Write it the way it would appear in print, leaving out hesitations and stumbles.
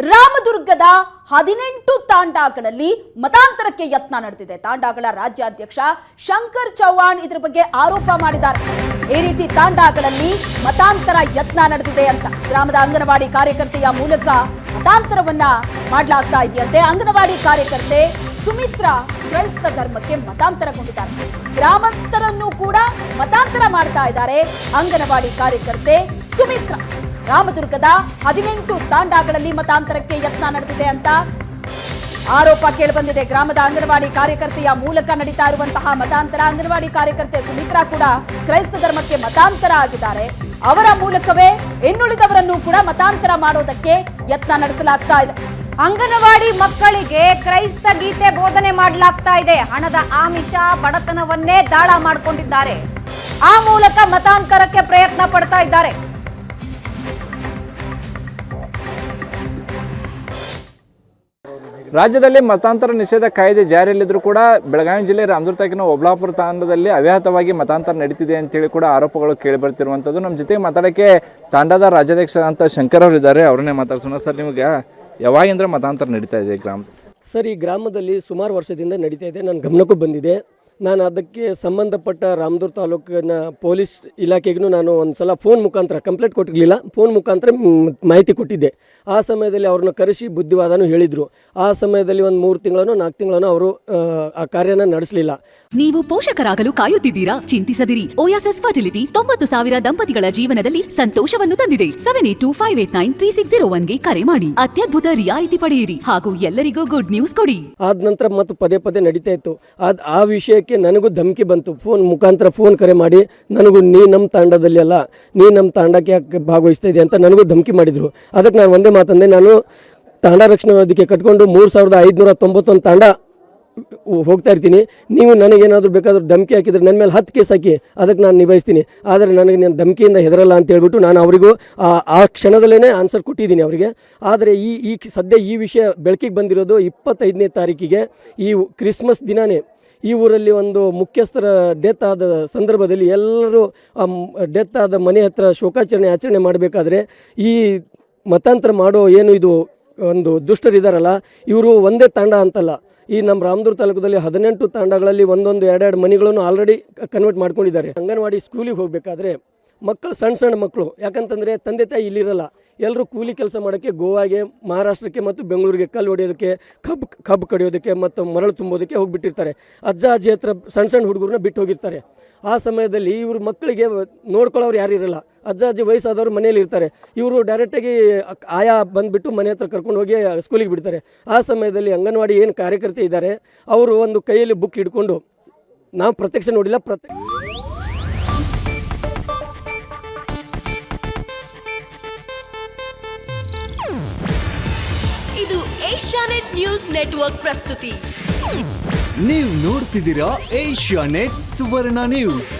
ರಾಮದುರ್ಗದ 18 ತಾಂಡಾಗಳಲ್ಲಿ ಮತಾಂತರಕ್ಕೆ ಯತ್ನ ನಡೆದಿದೆ. ತಾಂಡಾಗಳ ರಾಜ್ಯಾಧ್ಯಕ್ಷ ಶಂಕರ್ ಚೌಹಾಣ್ ಇದರ ಬಗ್ಗೆ ಆರೋಪ ಮಾಡಿದ್ದಾರೆ. ಈ ರೀತಿ ತಾಂಡಾಗಳಲ್ಲಿ ಮತಾಂತರ ಯತ್ನ ನಡೆದಿದೆ ಅಂತ ಗ್ರಾಮದ ಅಂಗನವಾಡಿ ಕಾರ್ಯಕರ್ತೆಯ ಮೂಲಕ ಮತಾಂತರವನ್ನ ಮಾಡಲಾಗ್ತಾ ಇದೆಯಂತೆ. ಅಂಗನವಾಡಿ ಕಾರ್ಯಕರ್ತೆ ಸುಮಿತ್ರಾ ಕ್ರೈಸ್ತ ಧರ್ಮಕ್ಕೆ ಮತಾಂತರಗೊಂಡಿದ್ದಾರೆ. ಗ್ರಾಮಸ್ಥರನ್ನು ಕೂಡ ಮತಾಂತರ ಮಾಡ್ತಾ ಇದ್ದಾರೆ ಅಂಗನವಾಡಿ ಕಾರ್ಯಕರ್ತೆ ಸುಮಿತ್ರಾ. ರಾಮದುರ್ಗದ 18 ತಾಂಡಾಗಳಲ್ಲಿ ಮತಾಂತರಕ್ಕೆ ಯತ್ನ ನಡೆದಿದೆ ಅಂತ ಆರೋಪ ಕೇಳಿಬಂದಿದೆ. ಗ್ರಾಮದ ಅಂಗನವಾಡಿ ಕಾರ್ಯಕರ್ತೆಯ ಮೂಲಕ ನಡೀತಾ ಇರುವಂತಹ ಮತಾಂತರ, ಅಂಗನವಾಡಿ ಕಾರ್ಯಕರ್ತೆ ಸುಮಿತ್ರಾ ಕೂಡ ಕ್ರೈಸ್ತ ಧರ್ಮಕ್ಕೆ ಮತಾಂತರ ಆಗಿದ್ದಾರೆ. ಅವರ ಮೂಲಕವೇ ಇನ್ನುಳಿದವರನ್ನು ಕೂಡ ಮತಾಂತರ ಮಾಡೋದಕ್ಕೆ ಯತ್ನ ನಡೆಸಲಾಗ್ತಾ ಇದೆ. ಅಂಗನವಾಡಿ ಮಕ್ಕಳಿಗೆ ಕ್ರೈಸ್ತ ಗೀತೆ ಬೋಧನೆ ಮಾಡಲಾಗ್ತಾ ಇದೆ. ಹಣದ ಆಮಿಷ, ಬಡತನವನ್ನೇ ದಾಳ ಮಾಡಿಕೊಂಡಿದ್ದಾರೆ. ಆ ಮೂಲಕ ಮತಾಂತರಕ್ಕೆ ಪ್ರಯತ್ನ ಪಡ್ತಾ ಇದ್ದಾರೆ. ರಾಜ್ಯದಲ್ಲಿ ಮತಾಂತರ ನಿಷೇಧ ಕಾಯ್ದೆ ಜಾರಿಯಲ್ಲಿದ್ದರೂ ಕೂಡ ಬೆಳಗಾವಿ ಜಿಲ್ಲೆ ರಾಮದುರ್ಗ ತಾಲೂಕಿನ ಒಬ್ಲಾಪುರ ತಾಂಡದಲ್ಲಿ ಅವ್ಯಾಹತವಾಗಿ ಮತಾಂತರ ನಡೀತಿದೆ ಅಂತೇಳಿ ಕೂಡ ಆರೋಪಗಳು ಕೇಳಿಬರ್ತಿರುವಂಥದ್ದು. ನಮ್ಮ ಜೊತೆಗೆ ಮಾತಾಡೋಕ್ಕೆ ತಾಂಡದ ರಾಜ್ಯಾಧ್ಯಕ್ಷ ಅಂತ ಶಂಕರ್ ಅವರು ಇದ್ದಾರೆ, ಅವ್ರನ್ನೇ ಮಾತಾಡ್ಸೋಣ. ಸರ್, ನಿಮಗೆ ಯಾವಾಗಿಂದ ಮತಾಂತರ ನಡೀತಾ ಇದೆ ಗ್ರಾಮ? ಸರ್, ಈ ಗ್ರಾಮದಲ್ಲಿ ಸುಮಾರು ವರ್ಷದಿಂದ ನಡೀತಾ ಇದೆ, ನನ್ನ ಗಮನಕ್ಕೂ ಬಂದಿದೆ. ನಾನು ಅದಕ್ಕೆ ಸಂಬಂಧಪಟ್ಟ ರಾಮದುರ್ಗ ತಾಲೂಕಿನ ಪೊಲೀಸ್ ಇಲಾಖೆಗೂ ನಾನು ಒಂದು ಸಲ ಫೋನ್ ಮುಖಾಂತರ ಕಂಪ್ಲೇಂಟ್ ಕೊಟ್ಟಿರಲಿಲ್ಲ, ಫೋನ್ ಮುಖಾಂತರ ಮಾಹಿತಿ ಕೊಟ್ಟಿದ್ದೆ. ಆ ಸಮಯದಲ್ಲಿ ಅವ್ರನ್ನ ಕರೆಸಿ ಬುದ್ಧಿವಾದನೂ ಹೇಳಿದರು. ಆ ಸಮಯದಲ್ಲಿ ಒಂದು 3 ತಿಂಗಳೋ 4 ತಿಂಗಳೋ ಅವರು ಆ ಕಾರ್ಯನ ನಡೆಸಲಿಲ್ಲ. ನೀವು ಪೋಷಕರಾಗಲು ಕಾಯುತ್ತಿದ್ದೀರಾ? ಚಿಂತಿಸದಿರಿ. ಓಯಾಸಿಸ್ ಫರ್ಟಿಲಿಟಿ 90,000 ದಂಪತಿಗಳ ಜೀವನದಲ್ಲಿ ಸಂತೋಷವನ್ನು ತಂದಿದೆ. 7825893601ಗೆ ಕರೆ ಮಾಡಿ ಅತ್ಯದ್ಭುತ ರಿಯಾಯಿತಿ ಪಡೆಯಿರಿ ಹಾಗೂ ಎಲ್ಲರಿಗೂ ಗುಡ್ ನ್ಯೂಸ್ ಕೊಡಿ. ಆದ ನಂತರ ಮತ್ತು ಪದೇ ಪದೇ ನಡೀತಾ ಇತ್ತು. ಆ ವಿಷಯಕ್ಕೆ ನನಗೂ ಧಮಕಿ ಬಂತು. ಫೋನ್ ಮುಖಾಂತರ ಫೋನ್ ಕರೆ ಮಾಡಿ ನನಗೂ ನೀ ನಮ್ಮ ತಾಂಡದಲ್ಲಿ ಅಲ್ಲ, ನೀ ನಮ್ಮ ತಾಂಡಕ್ಕೆ ಯಾಕೆ ಭಾಗವಹಿಸ್ತಾ ಇದೆ ಅಂತ ನನಗೂ ಧಮಕಿ ಮಾಡಿದರು. ಅದಕ್ಕೆ ನಾನು ಒಂದೇ ಮಾತಂದೆ, ನಾನು ತಾಂಡ ರಕ್ಷಣಾ ವೇದಿಕೆ ಕಟ್ಕೊಂಡು 3591 ತಾಂಡ ಹೋಗ್ತಾ ಇರ್ತೀನಿ. ನೀವು ನನಗೇನಾದರೂ ಬೇಕಾದರೂ ಧಮಕಿ ಹಾಕಿದರೆ ನನ್ನ ಮೇಲೆ 10 ಕೇಸ್ ಹಾಕಿ, ಅದಕ್ಕೆ ನಾನು ನಿಭಾಯಿಸ್ತೀನಿ. ಆದರೆ ನನಗೆ ನಾನು ಧಮಕಿಯಿಂದ ಹೆದರಲ್ಲ ಅಂತ ಹೇಳ್ಬಿಟ್ಟು ನಾನು ಅವರಿಗೂ ಆ ಕ್ಷಣದಲ್ಲೇ ಆನ್ಸರ್ ಕೊಟ್ಟಿದ್ದೀನಿ ಅವರಿಗೆ. ಆದರೆ ಈ ಸದ್ಯ ಈ ವಿಷಯ ಬೆಳಕಿಗೆ ಬಂದಿರೋದು 25ನೇ ತಾರೀಕಿಗೆ, ಈ ಕ್ರಿಸ್ಮಸ್ ದಿನವೇ ಈ ಊರಲ್ಲಿ ಒಂದು ಮುಖ್ಯಸ್ಥರ ಡೆತ್ ಆದ ಸಂದರ್ಭದಲ್ಲಿ ಎಲ್ಲರೂ ಡೆತ್ ಆದ ಮನೆ ಹತ್ರ ಆಚರಣೆ ಮಾಡಬೇಕಾದ್ರೆ ಈ ಮತಾಂತರ ಮಾಡೋ ಏನು ಇದು ಒಂದು ದುಷ್ಟರಿದ್ದಾರಲ್ಲ, ಇವರು ಒಂದೇ ತಾಂಡ ಅಂತಲ್ಲ, ಈ ನಮ್ಮ ರಾಮದುರ್ಗ ತಾಲೂಕದಲ್ಲಿ 18 ತಾಂಡಗಳಲ್ಲಿ ಒಂದೊಂದು 2 ಮನೆಗಳನ್ನು ಆಲ್ರೆಡಿ ಕನ್ವರ್ಟ್ ಮಾಡ್ಕೊಂಡಿದ್ದಾರೆ. ಅಂಗನವಾಡಿ ಸ್ಕೂಲಿಗೆ ಹೋಗಬೇಕಾದ್ರೆ ಮಕ್ಕಳು ಸಣ್ಣ ಮಕ್ಕಳು, ಯಾಕಂತಂದರೆ ತಂದೆ ತಾಯಿ ಇಲ್ಲಿರಲ್ಲ, ಎಲ್ಲರೂ ಕೂಲಿ ಕೆಲಸ ಮಾಡೋಕ್ಕೆ ಗೋವಾಗೆ, ಮಹಾರಾಷ್ಟ್ರಕ್ಕೆ ಮತ್ತು ಬೆಂಗಳೂರಿಗೆ ಕಲ್ಲು ಹೊಡೆಯೋದಕ್ಕೆ, ಕಬ್ಬು ಕಡಿಯೋದಕ್ಕೆ ಮತ್ತು ಮರಳು ತುಂಬೋದಕ್ಕೆ ಹೋಗಿಬಿಟ್ಟಿರ್ತಾರೆ. ಅಜ್ಜ ಅಜ್ಜಿ ಹತ್ರ ಸಣ್ಣ ಹುಡುಗರನ್ನ ಬಿಟ್ಟು ಹೋಗಿರ್ತಾರೆ. ಆ ಸಮಯದಲ್ಲಿ ಇವರು ಮಕ್ಕಳಿಗೆ ನೋಡ್ಕೊಳ್ಳೋರು ಯಾರು ಇರಲ್ಲ. ಅಜ್ಜ ಅಜ್ಜಿ ವಯಸ್ಸಾದವರು ಮನೆಯಲ್ಲಿ ಇರ್ತಾರೆ. ಇವರು ಡೈರೆಕ್ಟಾಗಿ ಆಯಾ ಬಂದುಬಿಟ್ಟು ಮನೆ ಹತ್ರ ಕರ್ಕೊಂಡು ಹೋಗಿ ಸ್ಕೂಲಿಗೆ ಬಿಡ್ತಾರೆ. ಆ ಸಮಯದಲ್ಲಿ ಅಂಗನವಾಡಿ ಏನು ಕಾರ್ಯಕರ್ತೆ ಇದ್ದಾರೆ ಅವರು ಒಂದು ಕೈಯಲ್ಲಿ ಬುಕ್ ಹಿಡ್ಕೊಂಡು, ನಾವು ಪ್ರತ್ಯಕ್ಷ ನೋಡಿಲ್ಲ, ಇದು ಏಷ್ಯಾನೆಟ್ ನ್ಯೂಸ್ ನೆಟ್ವರ್ಕ್ ಪ್ರಸ್ತುತಿ. ನೀವು ನೋಡ್ತಿದ್ದೀರಾ ಏಷ್ಯಾನೆಟ್ ಸುವರ್ಣ ನ್ಯೂಸ್.